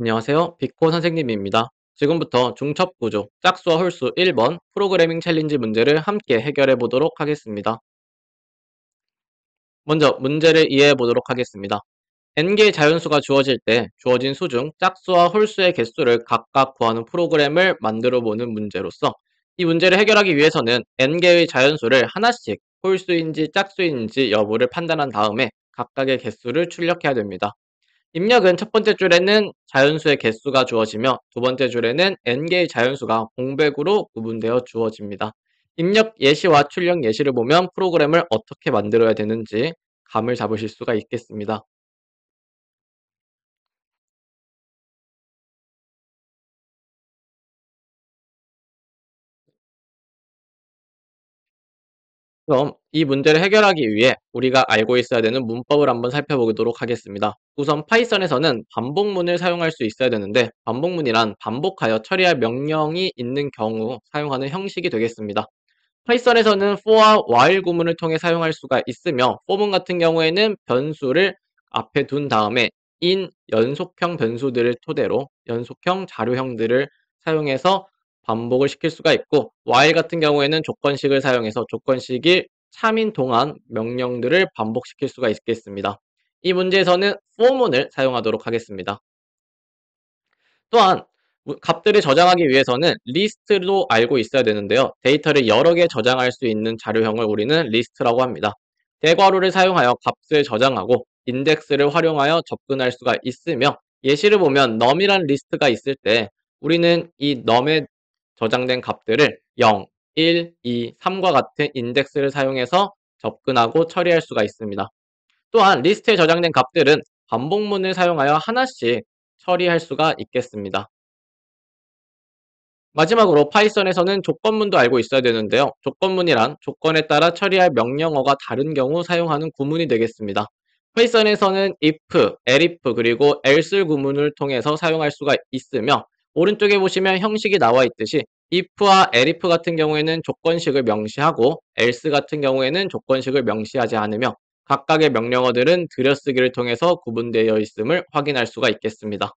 안녕하세요. 비코 선생님입니다. 지금부터 중첩구조, 짝수와 홀수 1번 프로그래밍 챌린지 문제를 함께 해결해 보도록 하겠습니다. 먼저 문제를 이해해 보도록 하겠습니다. n개의 자연수가 주어질 때 주어진 수 중 짝수와 홀수의 개수를 각각 구하는 프로그램을 만들어 보는 문제로서 이 문제를 해결하기 위해서는 n개의 자연수를 하나씩 홀수인지 짝수인지 여부를 판단한 다음에 각각의 개수를 출력해야 됩니다. 입력은 첫 번째 줄에는 자연수의 개수가 주어지며 두 번째 줄에는 n개의 자연수가 공백으로 구분되어 주어집니다. 입력 예시와 출력 예시를 보면 프로그램을 어떻게 만들어야 되는지 감을 잡으실 수가 있겠습니다. 그럼 이 문제를 해결하기 위해 우리가 알고 있어야 되는 문법을 한번 살펴보도록 하겠습니다. 우선 파이썬에서는 반복문을 사용할 수 있어야 되는데 반복문이란 반복하여 처리할 명령이 있는 경우 사용하는 형식이 되겠습니다. 파이썬에서는 for와 while 구문을 통해 사용할 수가 있으며 for문 같은 경우에는 변수를 앞에 둔 다음에 in 연속형 변수들을 토대로 연속형 자료형들을 사용해서 반복을 시킬 수가 있고 while 같은 경우에는 조건식을 사용해서 조건식이 참인 동안 명령들을 반복시킬 수가 있겠습니다. 이 문제에서는 for문을 사용하도록 하겠습니다. 또한 값들을 저장하기 위해서는 리스트도 알고 있어야 되는데요. 데이터를 여러 개 저장할 수 있는 자료형을 우리는 리스트라고 합니다. 대괄호를 사용하여 값을 저장하고 인덱스를 활용하여 접근할 수가 있으며 예시를 보면 num이란 리스트가 있을 때 우리는 이 num에 저장된 값들을 0, 1, 2, 3과 같은 인덱스를 사용해서 접근하고 처리할 수가 있습니다. 또한 리스트에 저장된 값들은 반복문을 사용하여 하나씩 처리할 수가 있겠습니다. 마지막으로 파이썬에서는 조건문도 알고 있어야 되는데요. 조건문이란 조건에 따라 처리할 명령어가 다른 경우 사용하는 구문이 되겠습니다. 파이썬에서는 if, elif 그리고 else 구문을 통해서 사용할 수가 있으며 오른쪽에 보시면 형식이 나와 있듯이 if와 elif 같은 경우에는 조건식을 명시하고 else 같은 경우에는 조건식을 명시하지 않으며 각각의 명령어들은 들여쓰기를 통해서 구분되어 있음을 확인할 수가 있겠습니다.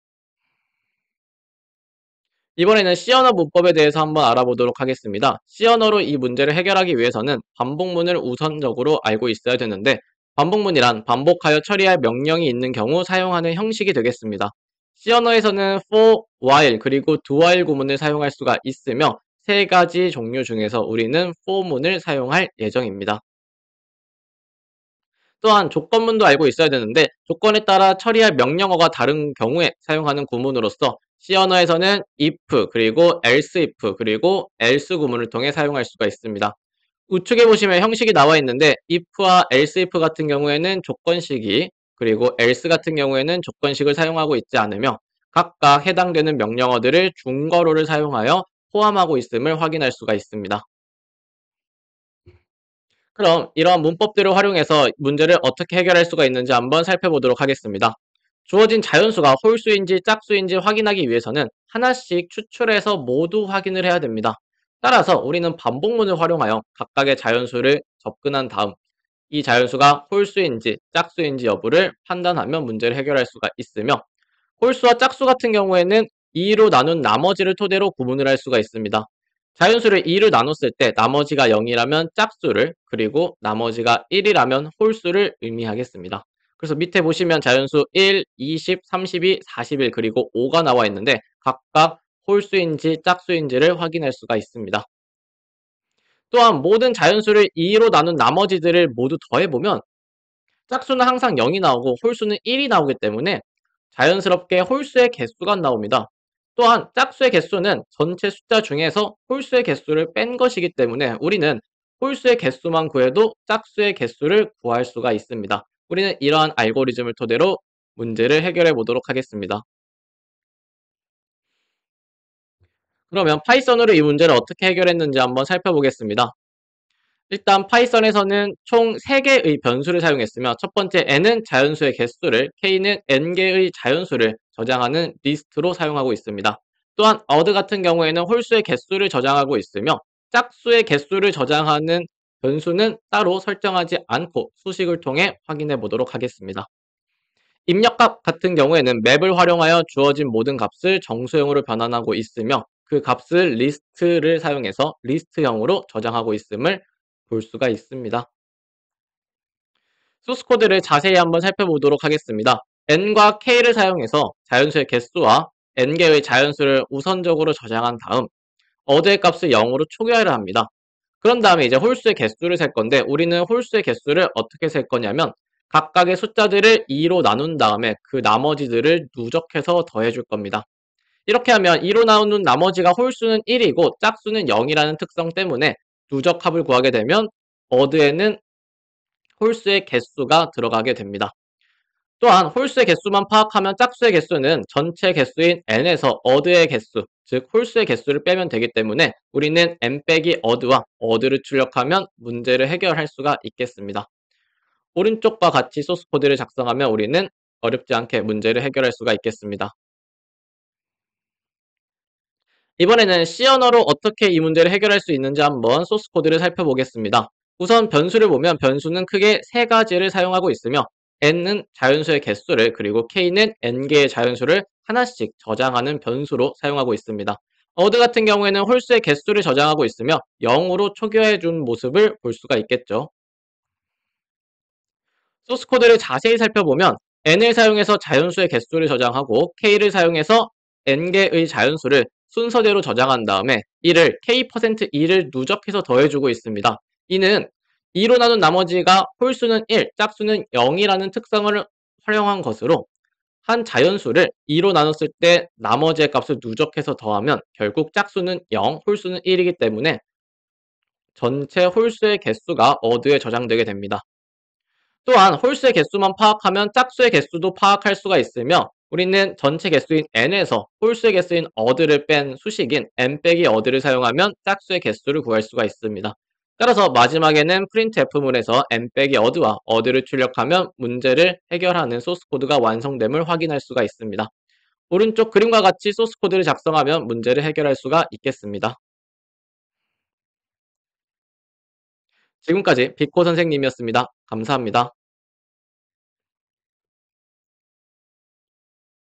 이번에는 C 언어 문법에 대해서 한번 알아보도록 하겠습니다. C 언어로 이 문제를 해결하기 위해서는 반복문을 우선적으로 알고 있어야 되는데 반복문이란 반복하여 처리할 명령이 있는 경우 사용하는 형식이 되겠습니다. C 언어에서는 for, while, 그리고 do while 구문을 사용할 수가 있으며 세 가지 종류 중에서 우리는 for문을 사용할 예정입니다. 또한 조건문도 알고 있어야 되는데 조건에 따라 처리할 명령어가 다른 경우에 사용하는 구문으로서 C 언어에서는 if 그리고 else if 그리고 else 구문을 통해 사용할 수가 있습니다. 우측에 보시면 형식이 나와 있는데 if와 else if 같은 경우에는 조건식이 그리고 else 같은 경우에는 조건식을 사용하고 있지 않으며 각각 해당되는 명령어들을 중괄호를 사용하여 포함하고 있음을 확인할 수가 있습니다. 그럼 이러한 문법들을 활용해서 문제를 어떻게 해결할 수가 있는지 한번 살펴보도록 하겠습니다. 주어진 자연수가 홀수인지 짝수인지 확인하기 위해서는 하나씩 추출해서 모두 확인을 해야 됩니다. 따라서 우리는 반복문을 활용하여 각각의 자연수를 접근한 다음 이 자연수가 홀수인지 짝수인지 여부를 판단하면 문제를 해결할 수가 있으며 홀수와 짝수 같은 경우에는 2로 나눈 나머지를 토대로 구분을 할 수가 있습니다. 자연수를 2로 나눴을 때 나머지가 0이라면 짝수를 그리고 나머지가 1이라면 홀수를 의미하겠습니다. 그래서 밑에 보시면 자연수 1, 20, 32, 41 그리고 5가 나와 있는데 각각 홀수인지 짝수인지를 확인할 수가 있습니다. 또한 모든 자연수를 2로 나눈 나머지들을 모두 더해보면 짝수는 항상 0이 나오고 홀수는 1이 나오기 때문에 자연스럽게 홀수의 개수가 나옵니다. 또한 짝수의 개수는 전체 숫자 중에서 홀수의 개수를 뺀 것이기 때문에 우리는 홀수의 개수만 구해도 짝수의 개수를 구할 수가 있습니다. 우리는 이러한 알고리즘을 토대로 문제를 해결해 보도록 하겠습니다. 그러면 파이썬으로 이 문제를 어떻게 해결했는지 한번 살펴보겠습니다. 일단 파이썬에서는 총 3개의 변수를 사용했으며 첫 번째 n은 자연수의 개수를, k는 n개의 자연수를 저장하는 리스트로 사용하고 있습니다. 또한 odd 같은 경우에는 홀수의 개수를 저장하고 있으며 짝수의 개수를 저장하는 변수는 따로 설정하지 않고 수식을 통해 확인해 보도록 하겠습니다. 입력값 같은 경우에는 맵을 활용하여 주어진 모든 값을 정수형으로 변환하고 있으며 그 값을 리스트를 사용해서 리스트형으로 저장하고 있음을 볼 수가 있습니다. 소스 코드를 자세히 한번 살펴보도록 하겠습니다. n과 k를 사용해서 자연수의 개수와 n개의 자연수를 우선적으로 저장한 다음 어드의 값을 0으로 초기화를 합니다. 그런 다음에 이제 홀수의 개수를 셀 건데 우리는 홀수의 개수를 어떻게 셀 거냐면 각각의 숫자들을 2로 나눈 다음에 그 나머지들을 누적해서 더해줄 겁니다. 이렇게 하면 2로 나눈 나머지가 홀수는 1이고 짝수는 0이라는 특성 때문에 누적합을 구하게 되면 어드에는 홀수의 개수가 들어가게 됩니다. 또한 홀수의 개수만 파악하면 짝수의 개수는 전체 개수인 n에서 어드의 개수, 즉 홀수의 개수를 빼면 되기 때문에 우리는 n 빼기 어드와 어드를 출력하면 문제를 해결할 수가 있겠습니다. 오른쪽과 같이 소스 코드를 작성하면 우리는 어렵지 않게 문제를 해결할 수가 있겠습니다. 이번에는 C 언어로 어떻게 이 문제를 해결할 수 있는지 한번 소스 코드를 살펴보겠습니다. 우선 변수를 보면 변수는 크게 세 가지를 사용하고 있으며 n은 자연수의 개수를 그리고 k는 n개의 자연수를 하나씩 저장하는 변수로 사용하고 있습니다. 어드 같은 경우에는 홀수의 개수를 저장하고 있으며 0으로 초기화해 준 모습을 볼 수가 있겠죠. 소스 코드를 자세히 살펴보면 n을 사용해서 자연수의 개수를 저장하고 k를 사용해서 n개의 자연수를 순서대로 저장한 다음에 이를 k%2를 누적해서 더해주고 있습니다. 이는 2로 나눈 나머지가 홀수는 1, 짝수는 0이라는 특성을 활용한 것으로 한 자연수를 2로 나눴을 때 나머지의 값을 누적해서 더하면 결국 짝수는 0, 홀수는 1이기 때문에 전체 홀수의 개수가 어드에 저장되게 됩니다. 또한 홀수의 개수만 파악하면 짝수의 개수도 파악할 수가 있으며 우리는 전체 개수인 n에서 홀수의 개수인 어드를 뺀 수식인 n 빼기 어드를 사용하면 짝수의 개수를 구할 수가 있습니다. 따라서 마지막에는 printf문에서 n 빼기 어드와 어드를 출력하면 문제를 해결하는 소스 코드가 완성됨을 확인할 수가 있습니다. 오른쪽 그림과 같이 소스 코드를 작성하면 문제를 해결할 수가 있겠습니다. 지금까지 비코 선생님이었습니다. 감사합니다.